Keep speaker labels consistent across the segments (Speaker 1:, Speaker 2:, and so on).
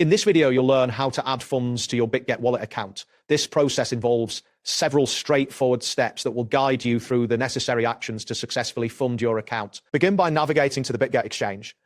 Speaker 1: In this video, you'll learn how to add funds to your Bitget wallet account. This process involves several straightforward steps that will guide you through the necessary actions to successfully fund your account. Begin by navigating to the Bitget exchange.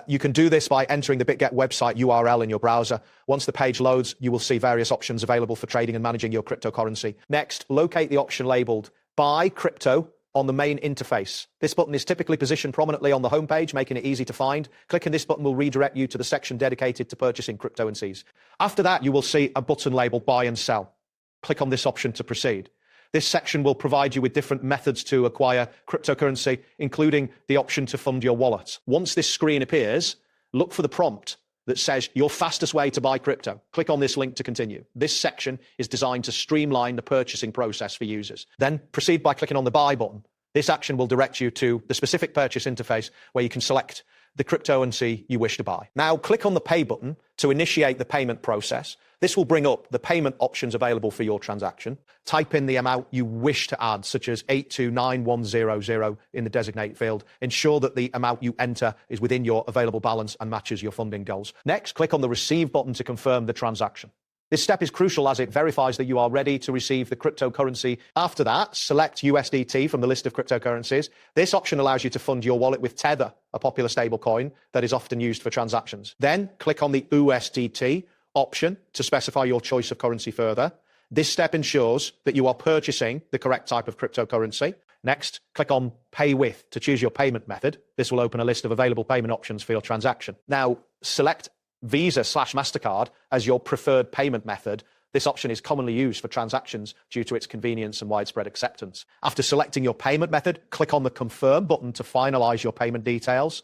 Speaker 1: You can do this by entering the Bitget website URL in your browser. Once the page loads, you will see various options available for trading and managing your cryptocurrency. Next, locate the option labeled Buy Crypto on the main interface. This button is typically positioned prominently on the homepage, making it easy to find. Clicking this button will redirect you to the section dedicated to purchasing cryptocurrencies. After that, you will see a button labeled Buy and Sell. Click on this option to proceed. This section will provide you with different methods to acquire cryptocurrency, including the option to fund your wallet. Once this screen appears, look for the prompt that says your fastest way to buy crypto. Click on this link to continue. This section is designed to streamline the purchasing process for users. Then proceed by clicking on the Buy button. This action will direct you to the specific purchase interface where you can select the cryptocurrency you wish to buy. Now click on the Pay button to initiate the payment process. This will bring up the payment options available for your transaction. Type in the amount you wish to add, such as 829100 in the designate field. Ensure that the amount you enter is within your available balance and matches your funding goals. Next, click on the Receive button to confirm the transaction. This step is crucial as it verifies that you are ready to receive the cryptocurrency. After that, select USDT from the list of cryptocurrencies. This option allows you to fund your wallet with Tether, a popular stablecoin that is often used for transactions. Then click on the USDT option to specify your choice of currency further. This step ensures that you are purchasing the correct type of cryptocurrency. Next, click on Pay With to choose your payment method. This will open a list of available payment options for your transaction. Now, select Visa/MasterCard as your preferred payment method. This option is commonly used for transactions due to its convenience and widespread acceptance. After selecting your payment method, click on the Confirm button to finalize your payment details.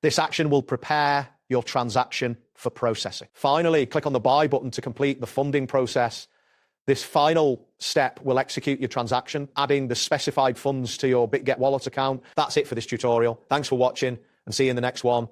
Speaker 1: This action will prepare your transaction for processing. Finally, click on the Buy button to complete the funding process. This final step will execute your transaction, adding the specified funds to your Bitget wallet account. That's it for this tutorial. Thanks for watching and see you in the next one.